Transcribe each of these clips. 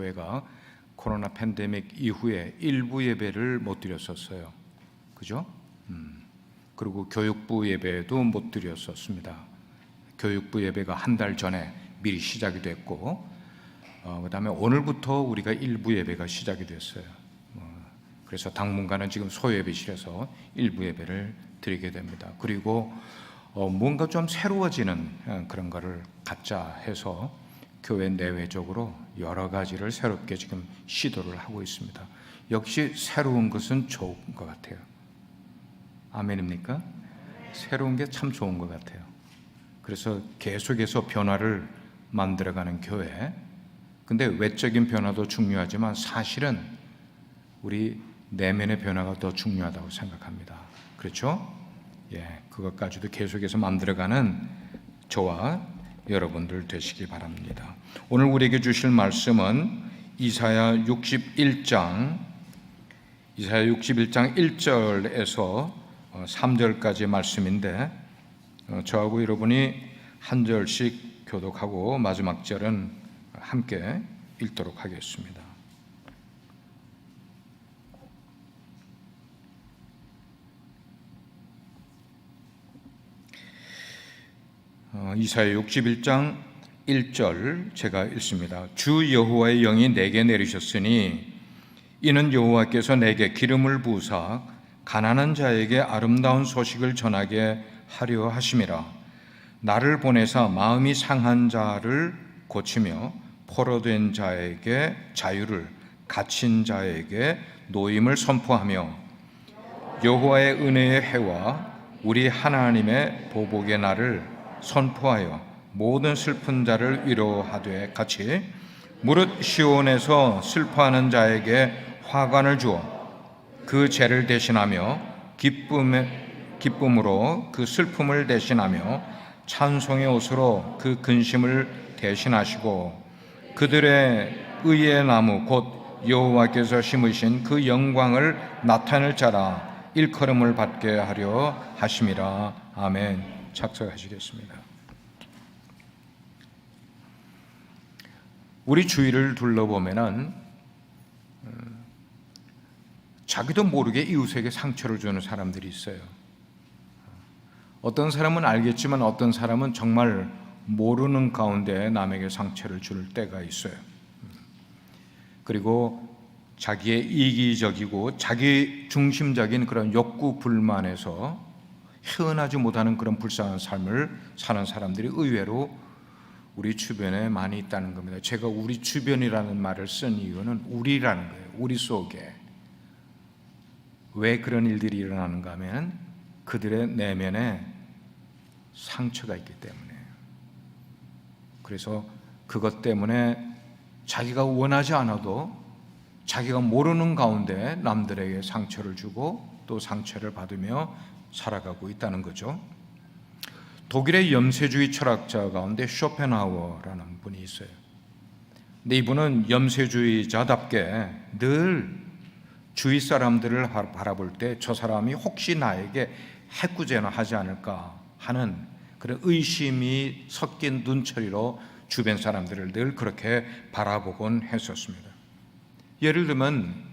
교회가 코로나 팬데믹 이후에 일부 예배를 못 드렸었어요. 그죠? 그리고 교육부 예배도 못 드렸었습니다. 교육부 예배가 한 달 전에 미리 시작이 됐고, 그 다음에 오늘부터 우리가 일부 예배가 시작이 됐어요. 그래서 당분간은 지금 소예배실에서 일부 예배를 드리게 됩니다. 그리고 뭔가 좀 새로워지는 그런 거를 갖자 해서 교회 내외적으로 여러 가지를 새롭게 지금 시도를 하고 있습니다. 역시 새로운 것은 좋은 것 같아요. 아멘입니까? 새로운 게 참 좋은 것 같아요. 그래서 계속해서 변화를 만들어가는 교회. 근데 외적인 변화도 중요하지만 사실은 우리 내면의 변화가 더 중요하다고 생각합니다. 그렇죠? 그것까지도 계속해서 만들어가는 저와 여러분들 되시기 바랍니다. 오늘 우리에게 주실 말씀은 이사야 61장 1절에서 3절까지 말씀인데, 저하고 여러분이 한 절씩 교독하고 마지막 절은 함께 읽도록 하겠습니다. 이사야 61장 1절 제가 읽습니다. 주 여호와의 영이 내게 내리셨으니 이는 여호와께서 내게 기름을 부으사 가난한 자에게 아름다운 소식을 전하게 하려 하심이라. 나를 보내사 마음이 상한 자를 고치며 포로된 자에게 자유를, 갇힌 자에게 노임을 선포하며 여호와의 은혜의 해와 우리 하나님의 보복의 날을 선포하여 모든 슬픈 자를 위로하되 같이 무릇 시온에서 슬퍼하는 자에게 화관을 주어 그 죄를 대신하며 기쁨으로 그 슬픔을 대신하며 찬송의 옷으로 그 근심을 대신하시고 그들의 의의 나무 곧 여호와께서 심으신 그 영광을 나타낼 자라 일컬음을 받게 하려 하심이라. 아멘. 착석하시겠습니다. 우리 주위를 둘러보면은 자기도 모르게 이웃에게 상처를 주는 사람들이 있어요. 어떤 사람은 알겠지만 어떤 사람은 정말 모르는 가운데 남에게 상처를 줄 때가 있어요. 그리고 자기의 이기적이고 자기 중심적인 그런 욕구 불만에서 헤어나지 못하는 그런 불쌍한 삶을 사는 사람들이 의외로 우리 주변에 많이 있다는 겁니다. 제가 우리 주변이라는 말을 쓴 이유는 우리라는 거예요. 우리 속에. 왜 그런 일들이 일어나는가 하면 그들의 내면에 상처가 있기 때문에. 그래서 그것 때문에 자기가 원하지 않아도 자기가 모르는 가운데 남들에게 상처를 주고 또 상처를 받으며 살아가고 있다는 거죠. 독일의 염세주의 철학자 가운데 쇼펜하우어라는 분이 있어요. 근데 이분은 염세주의자답게 늘 주위 사람들을 바라볼 때 저 사람이 혹시 나에게 해코지나 하지 않을까 하는 그런 의심이 섞인 눈초리로 주변 사람들을 늘 그렇게 바라보곤 했었습니다. 예를 들면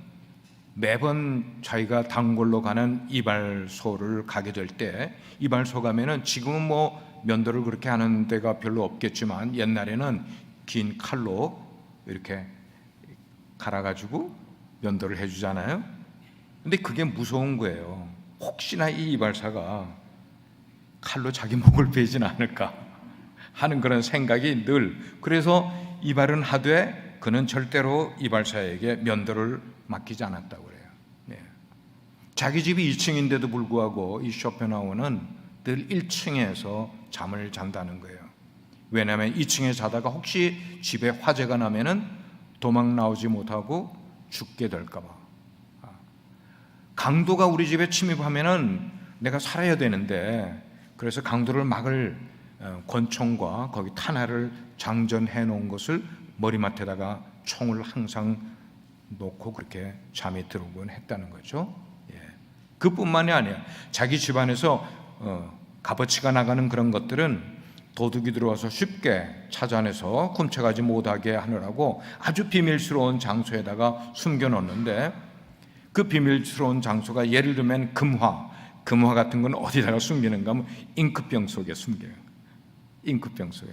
매번 자기가 단골로 가는 이발소를 가게 될 때 이발소 가면은 지금은 면도를 그렇게 하는 데가 별로 없겠지만 옛날에는 긴 칼로 이렇게 갈아가지고 면도를 해주잖아요. 근데 그게 무서운 거예요. 혹시나 이 이발사가 칼로 자기 목을 베지는 않을까 하는 그런 생각이 늘. 그래서 이발은 하되 그는 절대로 이발사에게 면도를 맡기지 않았다고 그래요. 자기 집이 2층인데도 불구하고 이 쇼펜하우어는 늘 1층에서 잠을 잔다는 거예요. 왜냐하면 2층에 자다가 혹시 집에 화재가 나면은 도망 나오지 못하고 죽게 될까 봐. 강도가 우리 집에 침입하면은 내가 살아야 되는데, 그래서 강도를 막을 권총과 거기 탄화를 장전해 놓은 것을 머리맡에다가 총을 항상 놓고 그렇게 잠이 들어오곤 했다는 거죠. 그뿐만이 아니야. 자기 집안에서 값어치가 나가는 그런 것들은 도둑이 들어와서 쉽게 찾아내서 훔쳐가지 못하게 하느라고 아주 비밀스러운 장소에다가 숨겨놓는데, 그 비밀스러운 장소가 예를 들면 금화 같은 건 어디다가 숨기는가 하면 잉크병 속에 숨겨요. 잉크병 속에.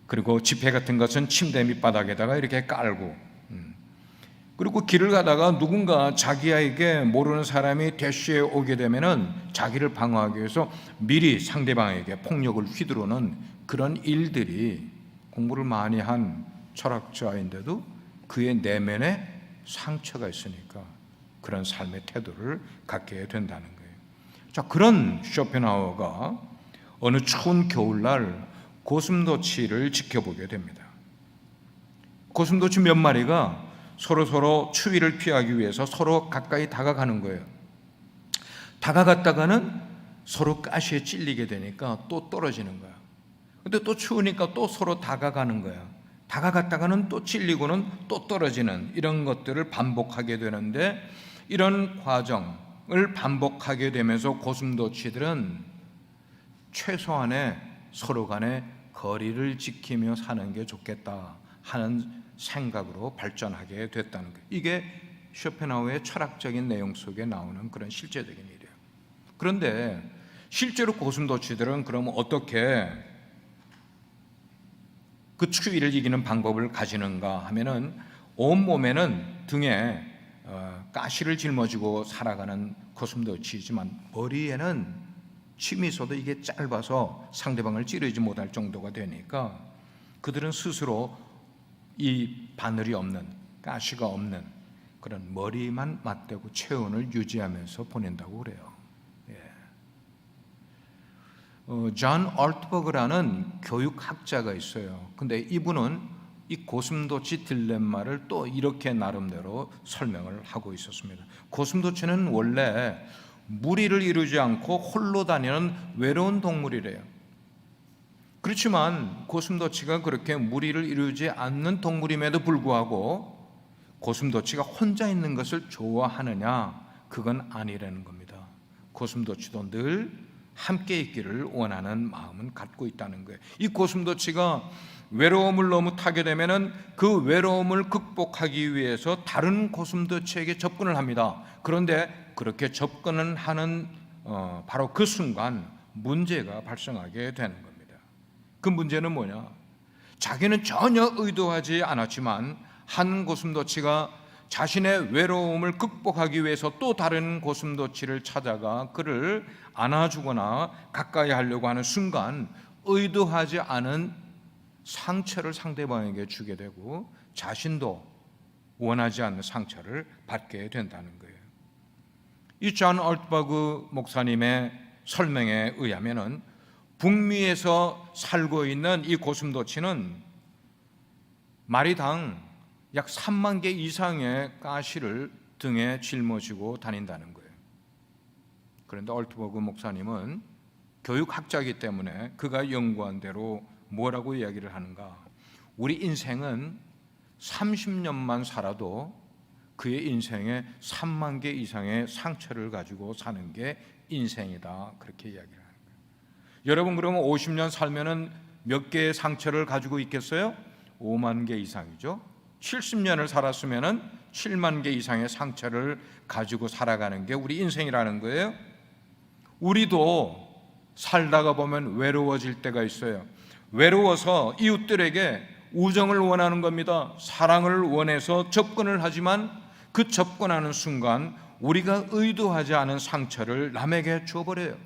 그리고 지폐 같은 것은 침대 밑바닥에다가 이렇게 깔고, 그리고 길을 가다가 누군가 자기에게 모르는 사람이 대쉬에 오게 되면은 자기를 방어하기 위해서 미리 상대방에게 폭력을 휘두르는 그런 일들이, 공부를 많이 한 철학자인데도 그의 내면에 상처가 있으니까 그런 삶의 태도를 갖게 된다는 거예요. 자, 그런 쇼펜하우어가 어느 추운 겨울날 고슴도치를 지켜보게 됩니다. 고슴도치 몇 마리가 서로 추위를 피하기 위해서 서로 가까이 다가가는 거예요. 다가갔다가는 서로 가시에 찔리게 되니까 또 떨어지는 거야. 근데 또 추우니까 또 서로 다가가는 거야. 다가갔다가는 또 찔리고는 또 떨어지는, 이런 것들을 반복하게 되는데, 이런 과정을 반복하게 되면서 고슴도치들은 최소한의 서로 간의 거리를 지키며 사는 게 좋겠다 하는 생각으로 발전하게 됐다는 거예요. 이게 쇼펜하우어의 철학적인 내용 속에 나오는 그런 실제적인 일이에요. 그런데 실제로 고슴도치들은 그럼 어떻게 그 추위를 이기는 방법을 가지는가 하면은, 온몸에는 등에 가시를 짊어지고 살아가는 고슴도치이지만 머리에는 침이 있어도 이게 짧아서 상대방을 찌르지 못할 정도가 되니까 그들은 스스로 이 바늘이 없는, 가시가 없는 그런 머리만 맞대고 체온을 유지하면서 보낸다고 그래요. 존 얼트버그라는 교육학자가 있어요. 근데 이분은 이 고슴도치 딜레마를 또 이렇게 나름대로 설명을 하고 있었습니다. 고슴도치는 원래 무리를 이루지 않고 홀로 다니는 외로운 동물이래요. 그렇지만 고슴도치가 그렇게 무리를 이루지 않는 동물임에도 불구하고 고슴도치가 혼자 있는 것을 좋아하느냐? 그건 아니라는 겁니다. 고슴도치도 늘 함께 있기를 원하는 마음은 갖고 있다는 거예요. 이 고슴도치가 외로움을 너무 타게 되면은 그 외로움을 극복하기 위해서 다른 고슴도치에게 접근을 합니다. 그런데 그렇게 접근을 하는 바로 그 순간 문제가 발생하게 되는 겁니다. 그 문제는 뭐냐? 자기는 전혀 의도하지 않았지만 한 고슴도치가 자신의 외로움을 극복하기 위해서 또 다른 고슴도치를 찾아가 그를 안아주거나 가까이 하려고 하는 순간 의도하지 않은 상처를 상대방에게 주게 되고 자신도 원하지 않는 상처를 받게 된다는 거예요. 이 존 얼트버그 목사님의 설명에 의하면은 북미에서 살고 있는 이 고슴도치는 마리당 약 3만 개 이상의 가시를 등에 짊어지고 다닌다는 거예요. 그런데 얼트버그 목사님은 교육학자이기 때문에 그가 연구한 대로 뭐라고 이야기를 하는가? 우리 인생은 30년만 살아도 그의 인생에 3만 개 이상의 상처를 가지고 사는 게 인생이다, 그렇게 이야기를 하는 거예요. 여러분, 그러면 50년 살면은 몇 개의 상처를 가지고 있겠어요? 5만 개 이상이죠. 70년을 살았으면은 7만 개 이상의 상처를 가지고 살아가는 게 우리 인생이라는 거예요. 우리도 살다가 보면 외로워질 때가 있어요. 외로워서 이웃들에게 우정을 원하는 겁니다. 사랑을 원해서 접근을 하지만 그 접근하는 순간 우리가 의도하지 않은 상처를 남에게 줘버려요.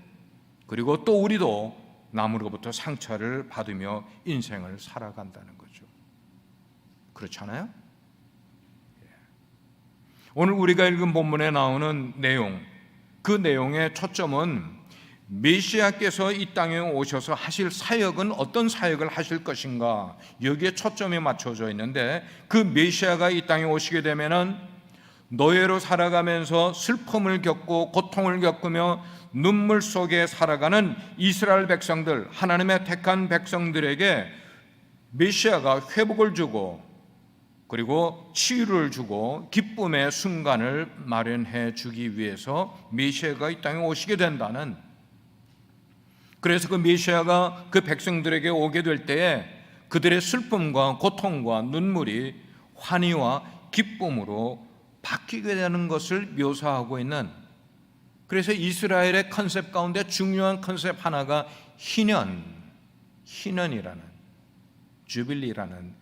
그리고 또 우리도 남으로부터 상처를 받으며 인생을 살아간다는 거죠. 그렇잖아요? 오늘 우리가 읽은 본문에 나오는 내용, 그 내용의 초점은 메시아께서 이 땅에 오셔서 하실 사역은 어떤 사역을 하실 것인가, 여기에 초점이 맞춰져 있는데, 그 메시아가 이 땅에 오시게 되면은 노예로 살아가면서 슬픔을 겪고 고통을 겪으며 눈물 속에 살아가는 이스라엘 백성들, 하나님의 택한 백성들에게 메시아가 회복을 주고 그리고 치유를 주고 기쁨의 순간을 마련해 주기 위해서 메시아가 이 땅에 오시게 된다는 그래서 그 메시아가 그 백성들에게 오게 될 때에 그들의 슬픔과 고통과 눈물이 환희와 기쁨으로 바뀌게 되는 것을 묘사하고 있는, 그래서 이스라엘의 컨셉 가운데 중요한 컨셉 하나가 희년이라는, 주빌리라는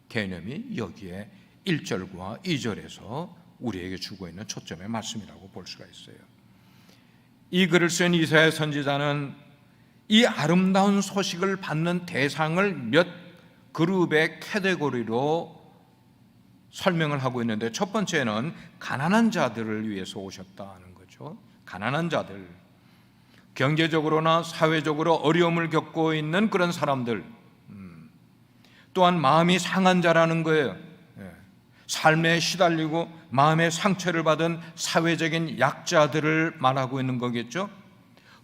개념이 여기에 1절과 2절에서 우리에게 주고 있는 초점의 말씀이라고 볼 수가 있어요. 이 글을 쓴 이사야 선지자는 이 아름다운 소식을 받는 대상을 몇 그룹의 카테고리로 설명을 하고 있는데, 첫 번째는 가난한 자들을 위해서 오셨다는 거죠. 가난한 자들, 경제적으로나 사회적으로 어려움을 겪고 있는 그런 사람들, 또한 마음이 상한 자라는 거예요. 삶에 시달리고 마음의 상처를 받은 사회적인 약자들을 말하고 있는 거겠죠.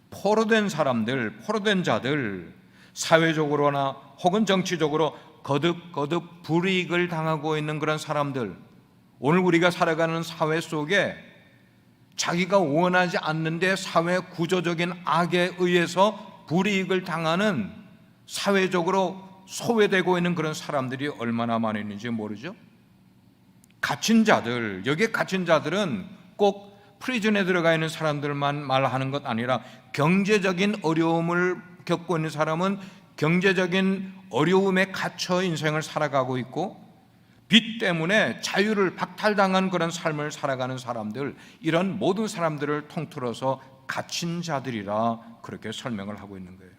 포로된 사람들, 포로된 자들, 사회적으로나 혹은 정치적으로 거듭 불이익을 당하고 있는 그런 사람들, 오늘 우리가 살아가는 사회 속에 자기가 원하지 않는데 사회 구조적인 악에 의해서 불이익을 당하는, 사회적으로 소외되고 있는 그런 사람들이 얼마나 많이 있는지 모르죠. 갇힌 자들, 여기에 갇힌 자들은 꼭 프리즌에 들어가 있는 사람들만 말하는 것 아니라 경제적인 어려움을 겪고 있는 사람은 경제적인 어려움에 갇혀 인생을 살아가고 있고, 빚 때문에 자유를 박탈당한 그런 삶을 살아가는 사람들, 이런 모든 사람들을 통틀어서 갇힌 자들이라 그렇게 설명을 하고 있는 거예요.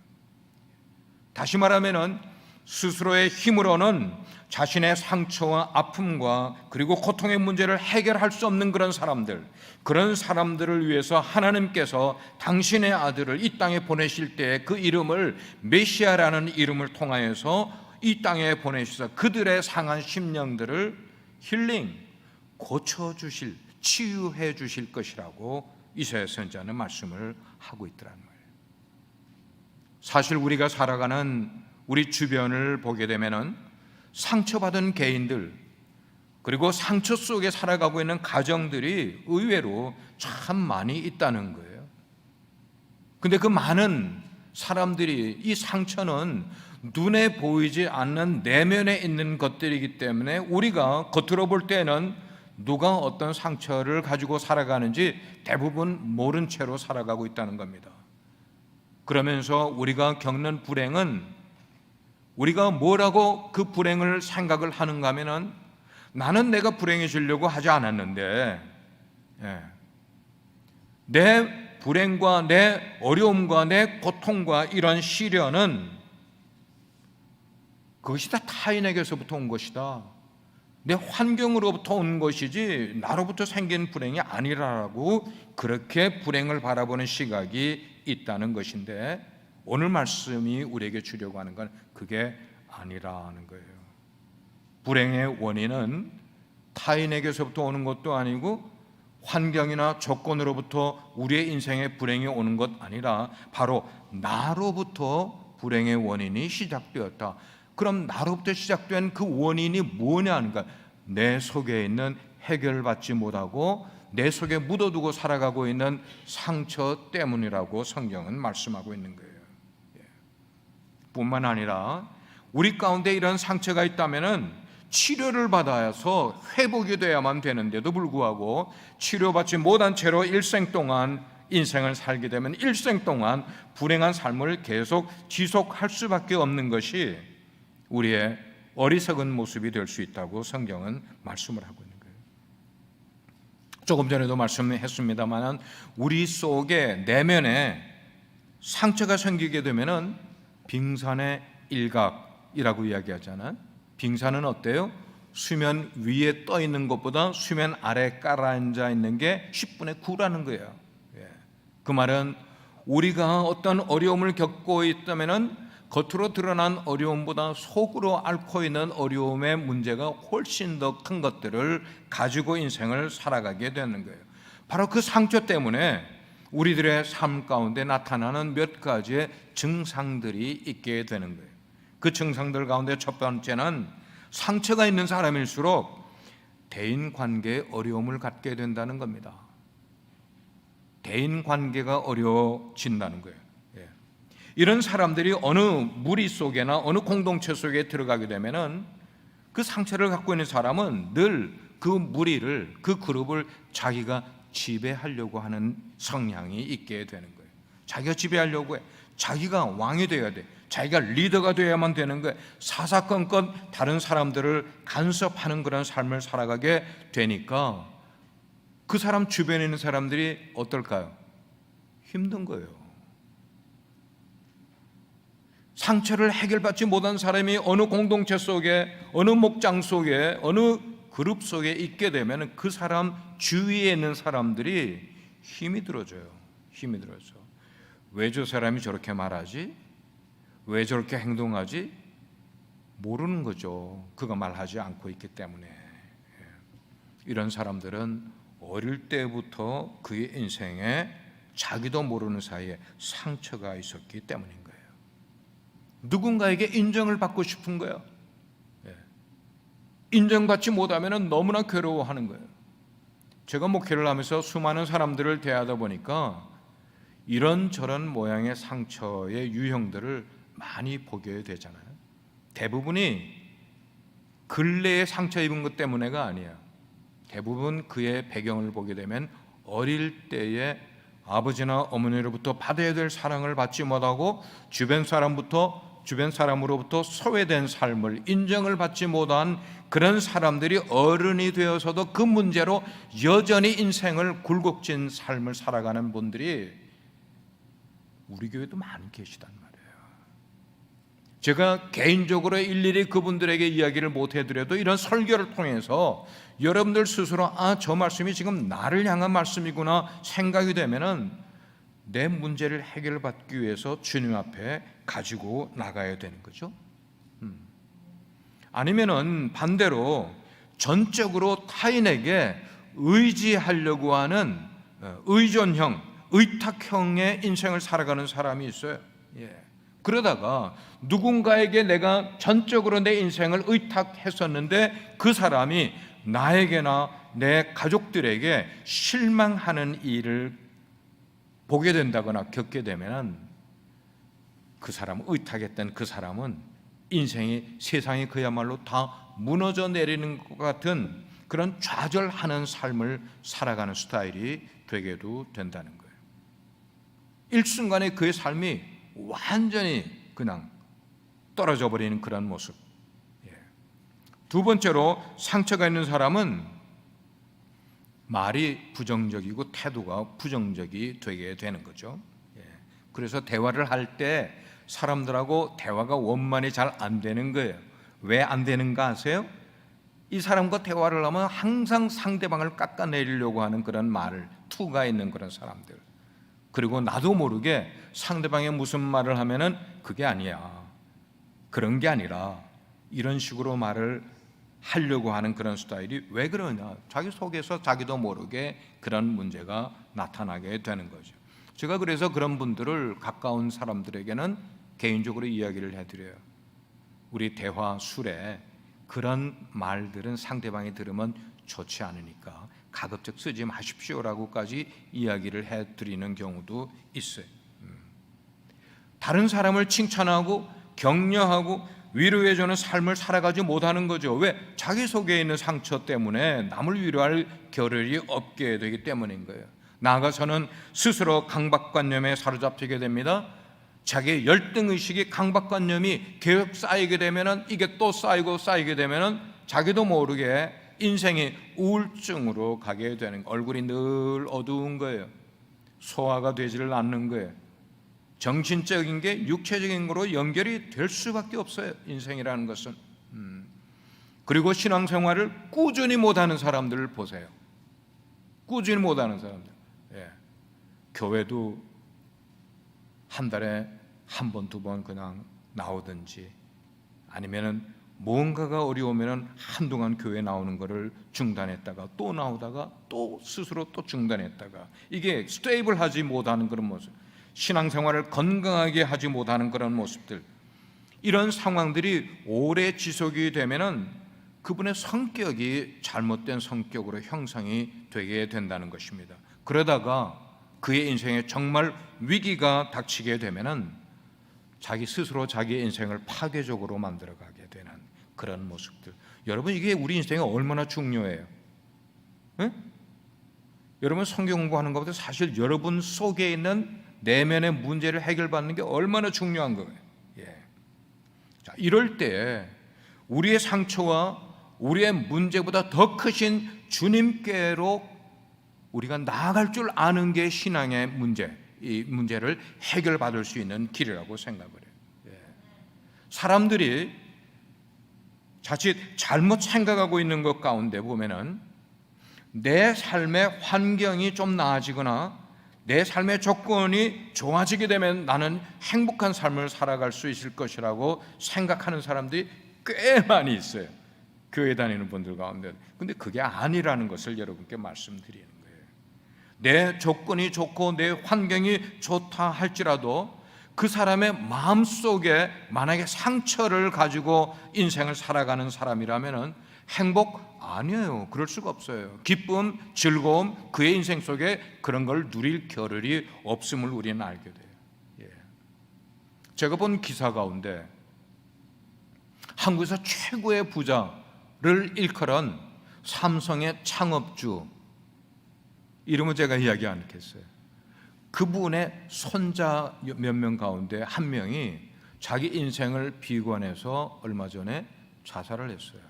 다시 말하면은 스스로의 힘으로는 자신의 상처와 아픔과 그리고 고통의 문제를 해결할 수 없는 그런 사람들, 그런 사람들을 위해서 하나님께서 당신의 아들을 이 땅에 보내실 때 그 이름을 메시아라는 이름을 통하여서 이 땅에 보내셔서 그들의 상한 심령들을 힐링, 고쳐주실, 치유해 주실 것이라고 이사야 선지자는 말씀을 하고 있더라는 거예요. 사실 우리가 살아가는 우리 주변을 보게 되면은 상처받은 개인들, 그리고 상처 속에 살아가고 있는 가정들이 의외로 참 많이 있다는 거예요. 근데 그 많은 사람들이, 이 상처는 눈에 보이지 않는 내면에 있는 것들이기 때문에 우리가 겉으로 볼 때는 누가 어떤 상처를 가지고 살아가는지 대부분 모른 채로 살아가고 있다는 겁니다. 그러면서 우리가 겪는 불행은, 우리가 뭐라고 그 불행을 생각을 하는가 하면은, 나는 내가 불행해지려고 하지 않았는데 내 불행과 내 어려움과 내 고통과 이런 시련은 그것이 다 타인에게서부터 온 것이다, 내 환경으로부터 온 것이지 나로부터 생긴 불행이 아니라고, 그렇게 불행을 바라보는 시각이 있다는 것인데, 오늘 말씀이 우리에게 주려고 하는 건 그게 아니라는 거예요. 불행의 원인은 타인에게서부터 오는 것도 아니고 환경이나 조건으로부터 우리의 인생에 불행이 오는 것 아니라 바로 나로부터 불행의 원인이 시작되었다. 그럼 나로부터 시작된 그 원인이 뭐냐 하는 거야. 내 속에 있는 해결받지 못하고 내 속에 묻어두고 살아가고 있는 상처 때문이라고 성경은 말씀하고 있는 거예요. 뿐만 아니라 우리 가운데 이런 상처가 있다면은 치료를 받아서 회복이 돼야만 되는데도 불구하고 치료받지 못한 채로 일생 동안 인생을 살게 되면 일생 동안 불행한 삶을 계속 지속할 수밖에 없는 것이 우리의 어리석은 모습이 될 수 있다고 성경은 말씀을 하고 있는 거예요. 조금 전에도 말씀했습니다만 우리 속에 내면에 상처가 생기게 되면은 빙산의 일각이라고 이야기하잖아요. 빙산은 어때요? 수면 위에 떠 있는 것보다 수면 아래 깔아앉아 있는 게 10분의 9라는 거예요. 그 말은 우리가 어떤 어려움을 겪고 있다면은 겉으로 드러난 어려움보다 속으로 앓고 있는 어려움의 문제가 훨씬 더 큰 것들을 가지고 인생을 살아가게 되는 거예요. 바로 그 상처 때문에 우리들의 삶 가운데 나타나는 몇 가지의 증상들이 있게 되는 거예요. 그 증상들 가운데 첫 번째는 상처가 있는 사람일수록 대인관계에 어려움을 갖게 된다는 겁니다. 대인관계가 어려워진다는 거예요. 이런 사람들이 어느 무리 속에나 어느 공동체 속에 들어가게 되면은 그 상처를 갖고 있는 사람은 늘 그 무리를, 그 그룹을 자기가 지배하려고 하는 성향이 있게 되는 거예요. 자기가 지배하려고 해. 자기가 왕이 되어야 돼. 자기가 리더가 되어야만 되는 거예요. 사사건건 다른 사람들을 간섭하는 그런 삶을 살아가게 되니까 그 사람 주변에 있는 사람들이 어떨까요? 힘든 거예요. 상처를 해결받지 못한 사람이 어느 공동체 속에, 어느 목장 속에, 어느 그룹 속에 있게 되면 그 사람 주위에 있는 사람들이 힘이 들어져요. 힘이 들어져. 왜 저 사람이 저렇게 말하지? 왜 저렇게 행동하지? 모르는 거죠. 그가 말하지 않고 있기 때문에. 이런 사람들은 어릴 때부터 그의 인생에 자기도 모르는 사이에 상처가 있었기 때문인 거예요. 누군가에게 인정을 받고 싶은 거예요. 인정받지 못하면 너무나 괴로워하는 거예요. 제가 목회를 하면서 수많은 사람들을 대하다 보니까 이런저런 모양의 상처의 유형들을 많이 보게 되잖아요. 대부분이 근래에 상처 입은 것 때문에가 아니에요. 대부분 그의 배경을 보게 되면 어릴 때에 아버지나 어머니로부터 받아야 될 사랑을 받지 못하고 주변 사람으로부터 소외된 삶을 인정을 받지 못한 그런 사람들이 어른이 되어서도 그 문제로 여전히 인생을 굴곡진 삶을 살아가는 분들이 우리 교회도 많이 계시단 말이에요. 제가 개인적으로 일일이 그분들에게 이야기를 못 해드려도 이런 설교를 통해서 여러분들 스스로 저 말씀이 지금 나를 향한 말씀이구나 생각이 되면은 내 문제를 해결받기 위해서 주님 앞에 가지고 나가야 되는 거죠. 아니면은 반대로 전적으로 타인에게 의지하려고 하는 의존형, 의탁형의 인생을 살아가는 사람이 있어요. 그러다가 누군가에게 내가 전적으로 내 인생을 의탁했었는데 그 사람이 나에게나 내 가족들에게 실망하는 일을 보게 된다거나 겪게 되면 그 사람, 의탁했던 그 사람은 인생이, 세상이 그야말로 다 무너져 내리는 것 같은 그런 좌절하는 삶을 살아가는 스타일이 되게도 된다는 거예요. 일순간에 그의 삶이 완전히 그냥 떨어져 버리는 그런 모습. 두 번째로 상처가 있는 사람은 말이 부정적이고 태도가 부정적이 되게 되는 거죠. 그래서 대화를 할 때 사람들하고 대화가 원만히 잘 안 되는 거예요. 왜 안 되는가 아세요? 이 사람과 대화를 하면 항상 상대방을 깎아내리려고 하는 그런 말을, 투가 있는 그런 사람들. 그리고 나도 모르게 상대방이 무슨 말을 하면은 그게 아니야, 그런 게 아니라 이런 식으로 말을 하려고 하는 그런 스타일이 왜 그러냐? 자기 속에서 자기도 모르게 그런 문제가 나타나게 되는 거죠. 제가 그래서 그런 분들을 가까운 사람들에게는 개인적으로 이야기를 해드려요. 우리 대화 술에 그런 말들은 상대방이 들으면 좋지 않으니까 가급적 쓰지 마십시오라고까지 이야기를 해드리는 경우도 있어요. 다른 사람을 칭찬하고 격려하고 위로해주는 삶을 살아가지 못하는 거죠. 왜? 자기 속에 있는 상처 때문에 남을 위로할 겨를이 없게 되기 때문인 거예요. 나아가서는 스스로 강박관념에 사로잡히게 됩니다. 자기의 열등의식이, 강박관념이 계속 쌓이게 되면은 이게 또 쌓이게 되면은 자기도 모르게 인생이 우울증으로 가게 되는 거예요. 얼굴이 늘 어두운 거예요. 소화가 되지를 않는 거예요. 정신적인 게 육체적인 거로 연결이 될 수밖에 없어요. 인생이라는 것은. 그리고 신앙생활을 꾸준히 못하는 사람들을 보세요. 꾸준히 못하는 사람들. 교회도 한 달에 한 번, 두 번 그냥 나오든지, 아니면은 뭔가가 어려우면은 한동안 교회 나오는 거를 중단했다가 또 나오다가 또 스스로 또 중단했다가, 이게 스테이블하지 못하는 그런 모습, 신앙생활을 건강하게 하지 못하는 그런 모습들, 이런 상황들이 오래 지속이 되면은 그분의 성격이 잘못된 성격으로 형성이 되게 된다는 것입니다. 그러다가 그의 인생에 정말 위기가 닥치게 되면은 자기 스스로 자기의 인생을 파괴적으로 만들어가게 되는 그런 모습들. 여러분, 이게 우리 인생에 얼마나 중요해요. 응? 여러분, 성경 공부하는 것보다 사실 여러분 속에 있는 내면의 문제를 해결받는 게 얼마나 중요한 거예요. 예. 자, 이럴 때 우리의 상처와 우리의 문제보다 더 크신 주님께로 우리가 나아갈 줄 아는 게 신앙의 문제, 이 문제를 해결받을 수 있는 길이라고 생각을 해요. 예. 사람들이 자칫 잘못 생각하고 있는 것 가운데 보면은 내 삶의 환경이 좀 나아지거나 내 삶의 조건이 좋아지게 되면 나는 행복한 삶을 살아갈 수 있을 것이라고 생각하는 사람들이 꽤 많이 있어요. 교회 다니는 분들 가운데. 근데 그게 아니라는 것을 여러분께 말씀드리는 거예요. 내 조건이 좋고 내 환경이 좋다 할지라도 그 사람의 마음속에 만약에 상처를 가지고 인생을 살아가는 사람이라면 행복 아니에요. 그럴 수가 없어요. 기쁨, 즐거움, 그의 인생 속에 그런 걸 누릴 겨를이 없음을 우리는 알게 돼요. 예. 제가 본 기사 가운데 한국에서 최고의 부자를 일컬은 삼성의 창업주, 이름은 제가 이야기 않겠어요. 그분의 손자 몇 명 가운데 한 명이 자기 인생을 비관해서 얼마 전에 자살을 했어요.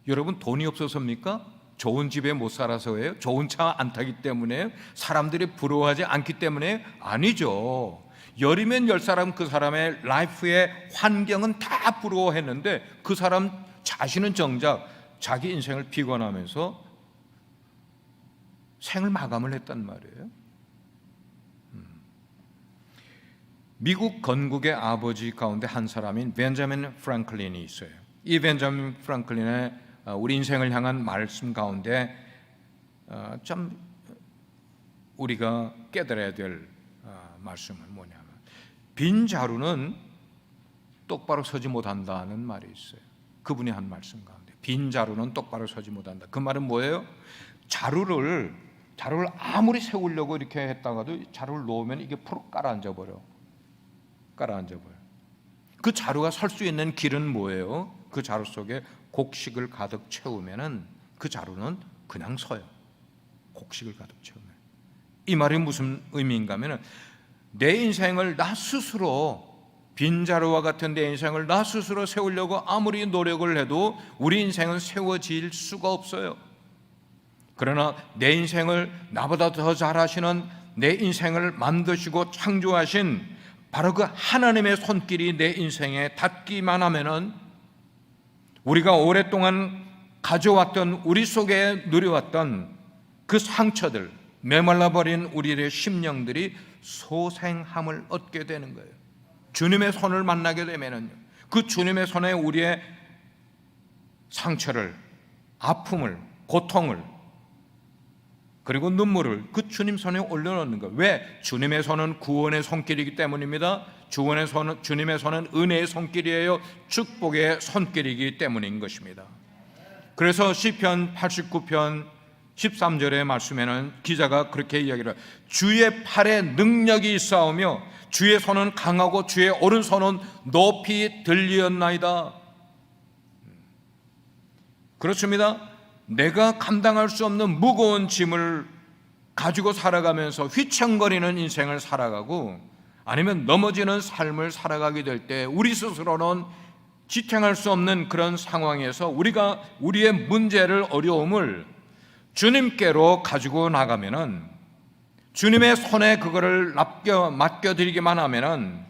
여러분, 돈이 없어서입니까? 좋은 집에 못 살아서예요? 좋은 차 안 타기 때문에? 사람들이 부러워하지 않기 때문에? 아니죠. 열이면 10사람 그 사람의 라이프의 환경은 다 부러워했는데 그 사람 자신은 정작 자기 인생을 비관하면서 생을 마감을 했단 말이에요. 미국 건국의 아버지 가운데 한 사람인 벤자민 프랭클린이 있어요. 이 벤자민 프랭클린의 우리 인생을 향한 말씀 가운데 참 우리가 깨달아야 될 말씀은 뭐냐면, 빈 자루는 똑바로 서지 못한다는 말이 있어요. 그분이 한 말씀 가운데 빈 자루는 똑바로 서지 못한다. 그 말은 뭐예요? 자루를 아무리 세우려고 이렇게 했다가도 자루를 놓으면 이게 푸르 가라앉아 버려. 그 자루가 설 수 있는 길은 뭐예요? 그 자루 속에 곡식을 가득 채우면은 그 자루는 그냥 서요. 곡식을 가득 채우면. 이 말이 무슨 의미인가 하면은 내 인생을 나 스스로, 빈자루와 같은 내 인생을 나 스스로 세우려고 아무리 노력을 해도 우리 인생은 세워질 수가 없어요. 그러나 내 인생을 나보다 더 잘하시는, 내 인생을 만드시고 창조하신 바로 그 하나님의 손길이 내 인생에 닿기만 하면은 우리가 오랫동안 가져왔던, 우리 속에 누려왔던 그 상처들, 메말라버린 우리의 심령들이 소생함을 얻게 되는 거예요. 주님의 손을 만나게 되면은 그 주님의 손에 우리의 상처를, 아픔을, 고통을, 그리고 눈물을 그 주님 손에 올려놓는 거예요. 왜? 주님의 손은 구원의 손길이기 때문입니다. 주님의 손은 은혜의 손길이에요. 축복의 손길이기 때문인 것입니다. 그래서 시편 89편 13절의 말씀에는 기자가 그렇게 이야기를 해요. 주의 팔에 능력이 있사오며 주의 손은 강하고 주의 오른손은 높이 들리었나이다. 그렇습니다. 내가 감당할 수 없는 무거운 짐을 가지고 살아가면서 휘청거리는 인생을 살아가고, 아니면 넘어지는 삶을 살아가게 될 때 우리 스스로는 지탱할 수 없는 그런 상황에서 우리가 우리의 문제를, 어려움을 주님께로 가지고 나가면은, 주님의 손에 그거를 맡겨드리기만 하면은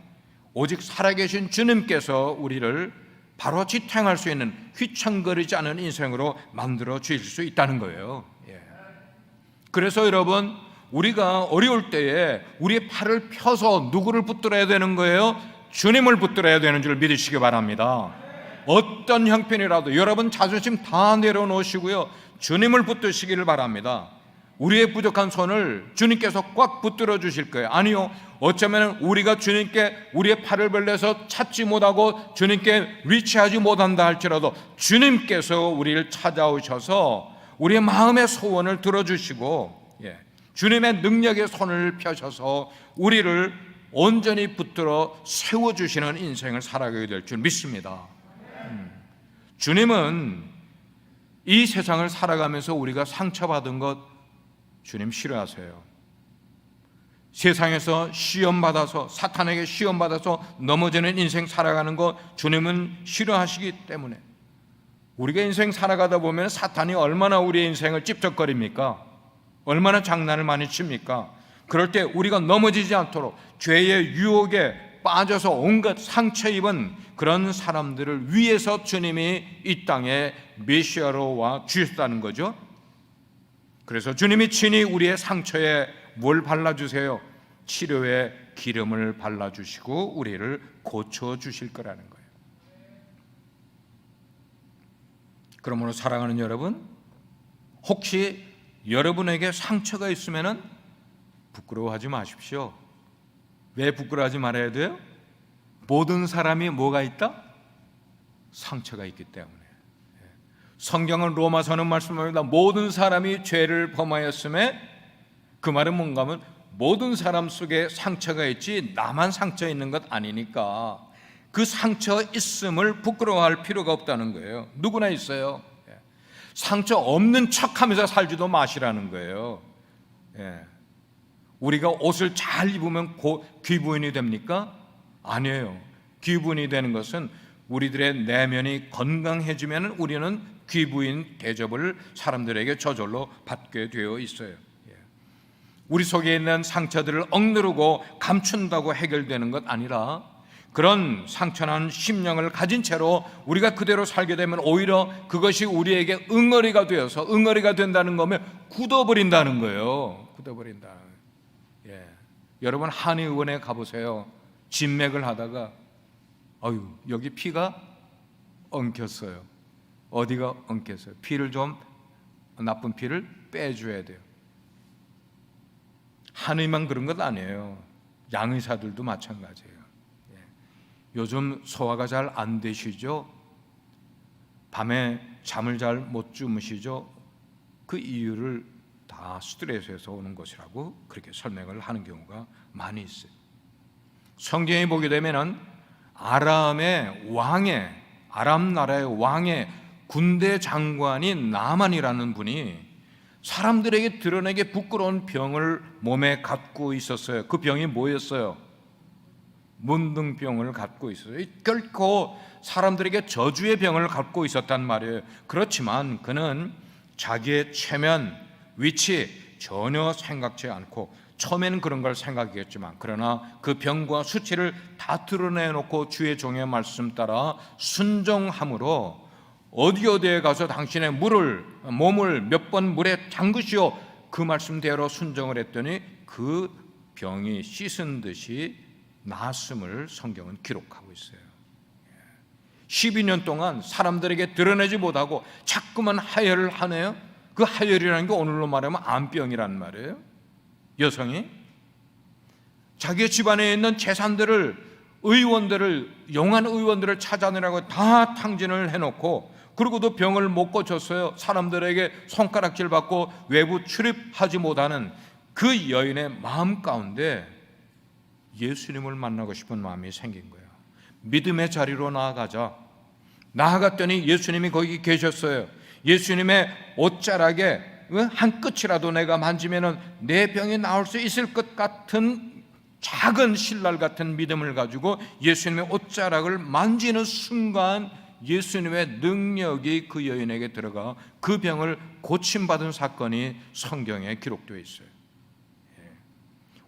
오직 살아계신 주님께서 우리를 바로 지탱할 수 있는, 휘청거리지 않은 인생으로 만들어 주실 수 있다는 거예요. 예. 그래서 여러분, 우리가 어려울 때에 우리의 팔을 펴서 누구를 붙들어야 되는 거예요? 주님을 붙들어야 되는 줄 믿으시기 바랍니다. 어떤 형편이라도 여러분 자존심 다 내려놓으시고요, 주님을 붙드시기를 바랍니다. 우리의 부족한 손을 주님께서 꽉 붙들어 주실 거예요. 아니요, 어쩌면 우리가 주님께 우리의 팔을 벌려서 찾지 못하고 주님께 리치하지 못한다 할지라도 주님께서 우리를 찾아오셔서 우리의 마음의 소원을 들어주시고, 주님의 능력의 손을 펴셔서 우리를 온전히 붙들어 세워주시는 인생을 살아가게 될 줄 믿습니다. 주님은 이 세상을 살아가면서 우리가 상처받은 것 주님 싫어하세요. 세상에서 시험받아서, 사탄에게 시험받아서 넘어지는 인생 살아가는 것 주님은 싫어하시기 때문에, 우리가 인생 살아가다 보면 사탄이 얼마나 우리의 인생을 찝쩍거립니까? 얼마나 장난을 많이 칩니까? 그럴 때 우리가 넘어지지 않도록 죄의 유혹에 빠져서 온갖 상처 입은 그런 사람들을 위해서 주님이 이 땅에 메시아로 와 주셨다는 거죠. 그래서 주님이 친히 우리의 상처에 뭘 발라주세요? 치료의 기름을 발라주시고 우리를 고쳐주실 거라는 거예요. 그러므로 사랑하는 여러분, 혹시 여러분에게 상처가 있으면 부끄러워하지 마십시오. 왜 부끄러워하지 말아야 돼요? 모든 사람이 뭐가 있다? 상처가 있기 때문에. 성경은 로마서는 말씀합니다. 모든 사람이 죄를 범하였음에, 그 말은 뭔가 하면 모든 사람 속에 상처가 있지 나만 상처 있는 것 아니니까 그 상처 있음을 부끄러워할 필요가 없다는 거예요. 누구나 있어요. 상처 없는 척하면서 살지도 마시라는 거예요. 우리가 옷을 잘 입으면 귀부인이 됩니까? 아니에요. 귀부인이 되는 것은 우리들의 내면이 건강해지면 우리는 귀부인 대접을 사람들에게 저절로 받게 되어 있어요. 우리 속에 있는 상처들을 억누르고 감춘다고 해결되는 것 아니라, 그런 상처난 심령을 가진 채로 우리가 그대로 살게 되면 오히려 그것이 우리에게 응어리가 되어서, 응어리가 된다는 거면 굳어버린다는 거예요. 굳어버린다. 여러분 한의원에 가보세요. 진맥을 하다가 여기 피가 엉켰어요. 어디가 엉켰어요? 피를 좀, 나쁜 피를 빼줘야 돼요. 한의만 그런 것 아니에요. 양의사들도 마찬가지예요. 요즘 소화가 잘 안 되시죠? 밤에 잠을 잘 못 주무시죠? 그 이유를 다 스트레스에서 오는 것이라고 그렇게 설명을 하는 경우가 많이 있어요. 성경에 보게 되면은 아람 나라의 왕의 군대 장관인 나만이라는 분이 사람들에게 드러내게 부끄러운 병을 몸에 갖고 있었어요. 그 병이 뭐였어요? 문둥병을 갖고 있어요. 결코 사람들에게 저주의 병을 갖고 있었단 말이에요. 그렇지만 그는 자기의 체면, 위치 전혀 생각지 않고, 처음에는 그런 걸 생각했지만, 그러나 그 병과 수치를 다 드러내놓고 주의 종의 말씀 따라 순종함으로 어디에 가서 당신의 몸을 몇 번 물에 담그시오, 그 말씀대로 순종을 했더니 그 병이 씻은 듯이 나았음을 성경은 기록하고 있어요. 12년 동안 사람들에게 드러내지 못하고 자꾸만 하혈을 하네요. 그 하혈이라는 게 오늘로 말하면 암병이란 말이에요. 여성이 자기의 집안에 있는 재산들을, 용한 의원들을 찾아내라고 다 탕진을 해놓고, 그리고도 병을 못 고쳤어요. 사람들에게 손가락질 받고 외부 출입하지 못하는 그 여인의 마음 가운데 예수님을 만나고 싶은 마음이 생긴 거예요. 믿음의 자리로 나아갔더니 예수님이 거기 계셨어요. 예수님의 옷자락에 한 끝이라도 내가 만지면 내 병이 나을 수 있을 것 같은 작은 신랄 같은 믿음을 가지고 예수님의 옷자락을 만지는 순간 예수님의 능력이 그 여인에게 들어가 그 병을 고침받은 사건이 성경에 기록되어 있어요.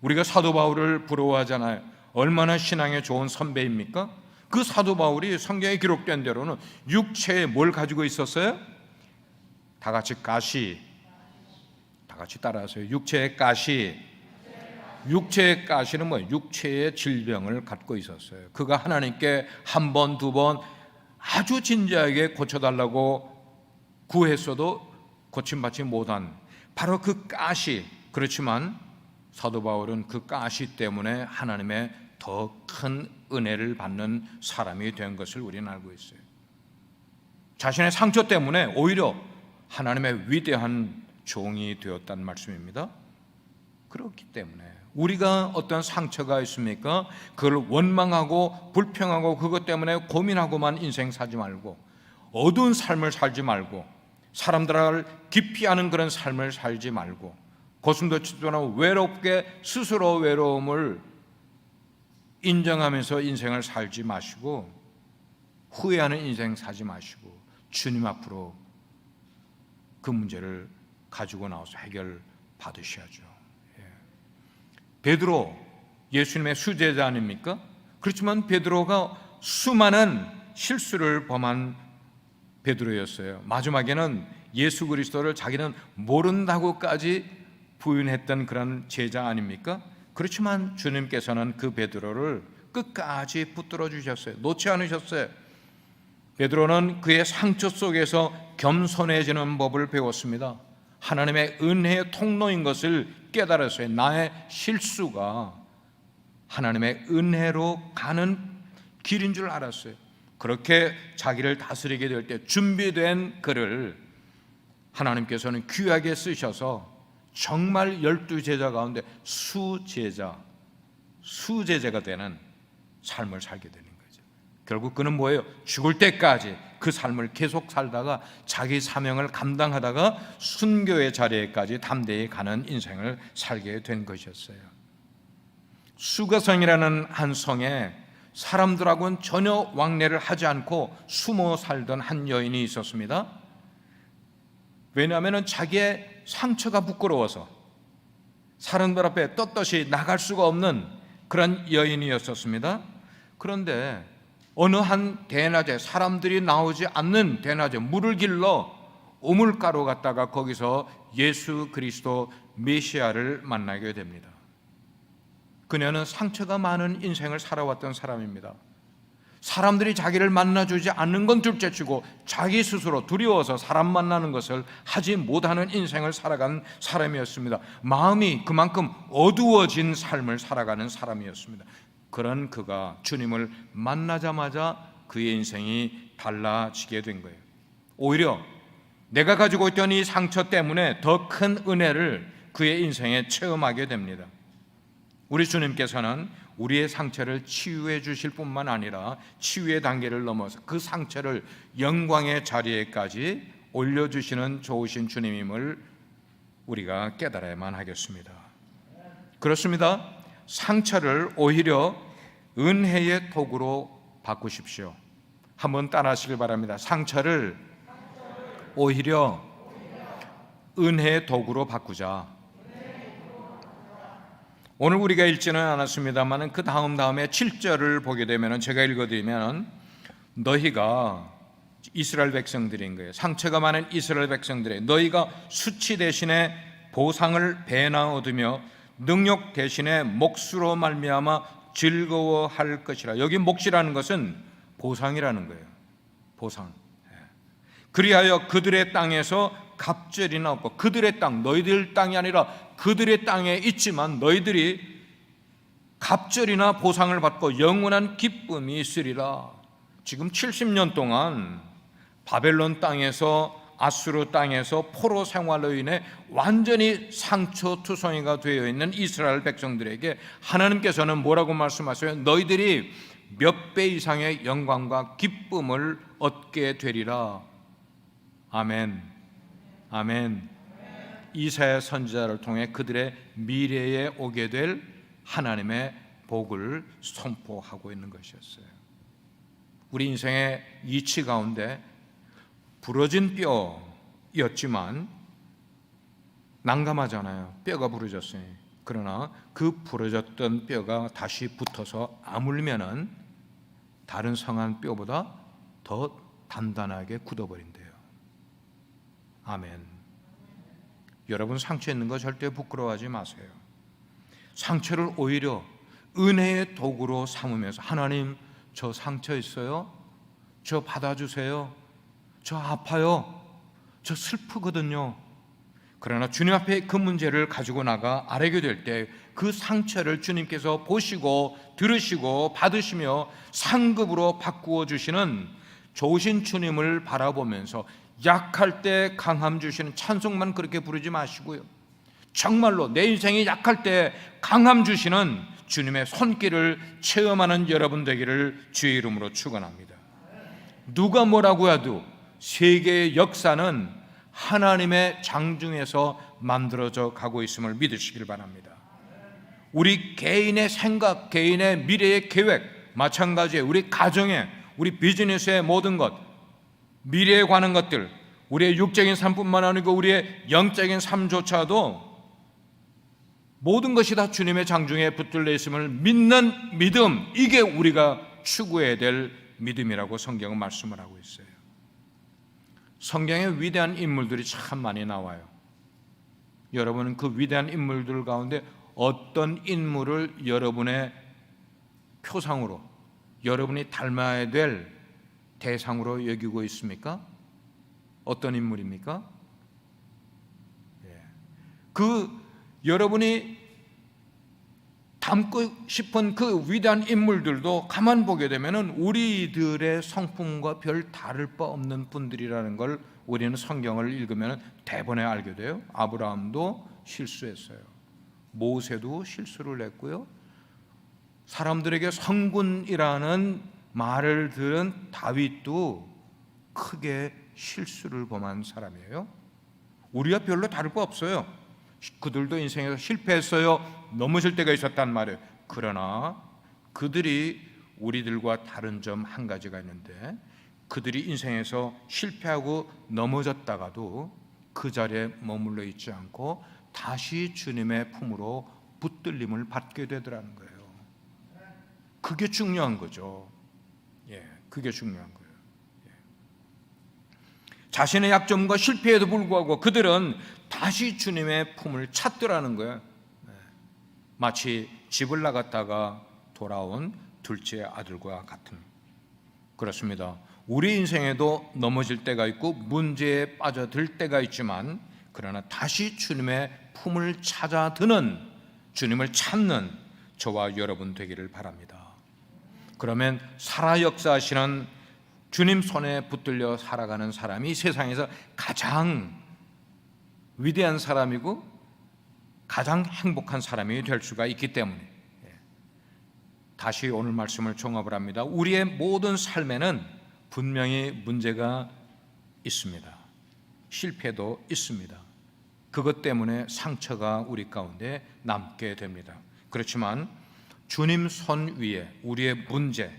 우리가 사도 바울을 부러워하잖아요. 얼마나 신앙에 좋은 선배입니까? 그 사도 바울이 성경에 기록된 대로는 육체에 뭘 가지고 있었어요? 다 같이 따라하세요. 육체의 가시는 뭐예요? 육체의 질병을 갖고 있었어요. 그가 하나님께 한 번, 두 번 아주 진지하게 고쳐달라고 구했어도 고침받지 못한 바로 그 가시. 그렇지만 사도 바울은 그 가시 때문에 하나님의 더 큰 은혜를 받는 사람이 된 것을 우리는 알고 있어요. 자신의 상처 때문에 오히려 하나님의 위대한 종이 되었다는 말씀입니다. 그렇기 때문에 우리가 어떤 상처가 있습니까? 그걸 원망하고 불평하고 그것 때문에 고민하고만 인생 살지 말고, 어두운 삶을 살지 말고, 사람들을 깊이 아는 그런 삶을 살지 말고, 고슴도치처럼 외롭게 스스로 외로움을 인정하면서 인생을 살지 마시고, 후회하는 인생 살지 마시고 주님 앞으로 그 문제를 가지고 나와서 해결 받으셔야죠. 베드로, 예수님의 수제자 아닙니까? 그렇지만 베드로가 수많은 실수를 범한 베드로였어요. 마지막에는 예수 그리스도를 자기는 모른다고까지 부인했던 그런 제자 아닙니까? 그렇지만 주님께서는 그 베드로를 끝까지 붙들어 주셨어요. 놓지 않으셨어요. 베드로는 그의 상처 속에서 겸손해지는 법을 배웠습니다. 하나님의 은혜의 통로인 것을 깨달았어요. 나의 실수가 하나님의 은혜로 가는 길인 줄 알았어요. 그렇게 자기를 다스리게 될 때 준비된 그를 하나님께서는 귀하게 쓰셔서 정말 12제자 가운데 수제자가 되는 삶을 살게 되는 거죠. 결국 그는 뭐예요? 죽을 때까지 그 삶을 계속 살다가 자기 사명을 감당하다가 순교의 자리에까지 담대히 가는 인생을 살게 된 것이었어요. 수가성이라는 한 성에 사람들하고는 전혀 왕래를 하지 않고 숨어 살던 한 여인이 있었습니다. 왜냐하면 자기의 상처가 부끄러워서 사람들 앞에 떳떳이 나갈 수가 없는 그런 여인이었었습니다. 그런데 어느 한 대낮에, 사람들이 나오지 않는 대낮에 물을 길러 우물가로 갔다가 거기서 예수 그리스도 메시아를 만나게 됩니다. 그녀는 상처가 많은 인생을 살아왔던 사람입니다. 사람들이 자기를 만나주지 않는 건 둘째치고 자기 스스로 두려워서 사람 만나는 것을 하지 못하는 인생을 살아간 사람이었습니다. 마음이 그만큼 어두워진 삶을 살아가는 사람이었습니다. 그런 그가 주님을 만나자마자 그의 인생이 달라지게 된 거예요. 오히려 내가 가지고 있던 이 상처 때문에 더 큰 은혜를 그의 인생에 체험하게 됩니다. 우리 주님께서는 우리의 상처를 치유해 주실 뿐만 아니라 치유의 단계를 넘어서 그 상처를 영광의 자리에까지 올려주시는 좋으신 주님임을 우리가 깨달아야만 하겠습니다. 그렇습니다. 상처를 오히려 은혜의 도구로 바꾸십시오. 한번 따라하시길 바랍니다. 상처를 오히려 은혜의 도구로 바꾸자. 오늘 우리가 읽지는 않았습니다만 그 다음에 7절을 보게 되면, 제가 읽어드리면, 너희가 이스라엘 백성들인 거예요. 상처가 많은 이스라엘 백성들의 너희가 수치 대신에 보상을 배나 얻으며 능력 대신에 몫으로 말미암아 즐거워할 것이라. 여기 몫이라는 것은 보상이라는 거예요. 보상. 그리하여 그들의 땅에서 갑절이나 얻고, 그들의 땅, 너희들 땅이 아니라 그들의 땅에 있지만 너희들이 갑절이나 보상을 받고 영원한 기쁨이 있으리라. 지금 70년 동안 바벨론 땅에서, 아수르 땅에서 포로 생활로 인해 완전히 상처투성이가 되어 있는 이스라엘 백성들에게 하나님께서는 뭐라고 말씀하세요? 너희들이 몇 배 이상의 영광과 기쁨을 얻게 되리라. 아멘. 아멘. 이사야 선지자를 통해 그들의 미래에 오게 될 하나님의 복을 선포하고 있는 것이었어요. 우리 인생의 이치 가운데 부러진 뼈였지만 난감하잖아요. 뼈가 부러졌어요. 그러나 그 부러졌던 뼈가 다시 붙어서 아물면은 다른 상한 뼈보다 더 단단하게 굳어버린대요. 아멘. 여러분, 상처 있는 거 절대 부끄러워하지 마세요. 상처를 오히려 은혜의 도구로 삼으면서, 하나님, 저 상처 있어요? 저 받아주세요. 저 아파요. 저 슬프거든요. 그러나 주님 앞에 그 문제를 가지고 나가 아뢰게 될 때 그 상처를 주님께서 보시고 들으시고 받으시며 상급으로 바꾸어 주시는 좋으신 주님을 바라보면서 약할 때 강함 주시는 찬송만 그렇게 부르지 마시고요, 정말로 내 인생이 약할 때 강함 주시는 주님의 손길을 체험하는 여러분 되기를 주의 이름으로 축원합니다. 누가 뭐라고 해도 세계의 역사는 하나님의 장중에서 만들어져 가고 있음을 믿으시길 바랍니다. 우리 개인의 생각, 개인의 미래의 계획, 마찬가지에 우리 가정에, 우리 비즈니스의 모든 것, 미래에 관한 것들, 우리의 육적인 삶뿐만 아니고 우리의 영적인 삶조차도 모든 것이 다 주님의 장중에 붙들려 있음을 믿는 믿음, 이게 우리가 추구해야 될 믿음이라고 성경은 말씀을 하고 있어요. 성경에 위대한 인물들이 참 많이 나와요. 여러분은 그 위대한 인물들 가운데 어떤 인물을 여러분의 표상으로, 여러분이 닮아야 될 대상으로 여기고 있습니까? 어떤 인물입니까? 여러분이 닮고 싶은 그 위대한 인물들도 가만 보게 되면 우리들의 성품과 별 다를 바 없는 분들이라는 걸 우리는 성경을 읽으면 대번에 알게 돼요. 아브라함도 실수했어요. 모세도 실수를 했고요. 사람들에게 성군이라는 말을 들은 다윗도 크게 실수를 범한 사람이에요. 우리와 별로 다를 바 없어요. 그들도 인생에서 실패했어요. 넘어질 때가 있었단 말이에요. 그러나 그들이 우리들과 다른 점 한 가지가 있는데, 그들이 인생에서 실패하고 넘어졌다가도 그 자리에 머물러 있지 않고 다시 주님의 품으로 붙들림을 받게 되더라는 거예요. 그게 중요한 거죠. 그게 중요한 거예요. 자신의 약점과 실패에도 불구하고 그들은 다시 주님의 품을 찾더라는 거예요. 마치 집을 나갔다가 돌아온 둘째 아들과 같은. 그렇습니다. 우리 인생에도 넘어질 때가 있고 문제에 빠져들 때가 있지만, 그러나 다시 주님의 품을 찾아드는, 주님을 찾는 저와 여러분 되기를 바랍니다. 그러면 살아 역사하시는 주님 손에 붙들려 살아가는 사람이 세상에서 가장 위대한 사람이고 가장 행복한 사람이 될 수가 있기 때문에, 다시 오늘 말씀을 종합을 합니다. 우리의 모든 삶에는 분명히 문제가 있습니다. 실패도 있습니다. 그것 때문에 상처가 우리 가운데 남게 됩니다. 그렇지만 주님 손 위에 우리의 문제,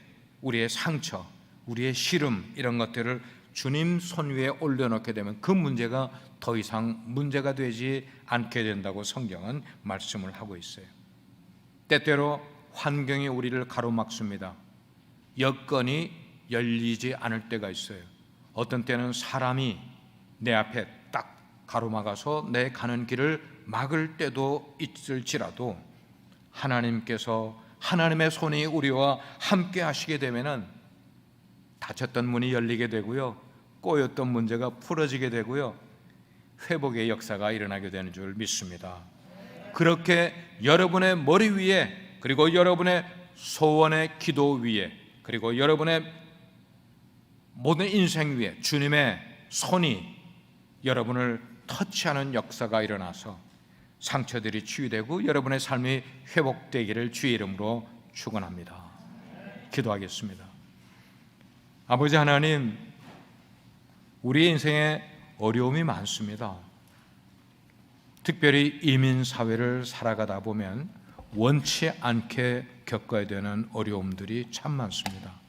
우리의 상처, 우리의 시름, 이런 것들을 주님 손 위에 올려놓게 되면 그 문제가 더 이상 문제가 되지 않게 된다고 성경은 말씀을 하고 있어요. 때때로 환경이 우리를 가로막습니다. 여건이 열리지 않을 때가 있어요. 어떤 때는 사람이 내 앞에 딱 가로막아서 내 가는 길을 막을 때도 있을지라도, 하나님께서, 하나님의 손이 우리와 함께 하시게 되면은 닫혔던 문이 열리게 되고요, 꼬였던 문제가 풀어지게 되고요, 회복의 역사가 일어나게 되는 줄 믿습니다. 그렇게 여러분의 머리 위에, 그리고 여러분의 소원의 기도 위에, 그리고 여러분의 모든 인생 위에 주님의 손이 여러분을 터치하는 역사가 일어나서 상처들이 치유되고 여러분의 삶이 회복되기를 주의 이름으로 축원합니다. 기도하겠습니다. 아버지 하나님, 우리 인생에 어려움이 많습니다. 특별히 이민 사회를 살아가다 보면 원치 않게 겪어야 되는 어려움들이 참 많습니다.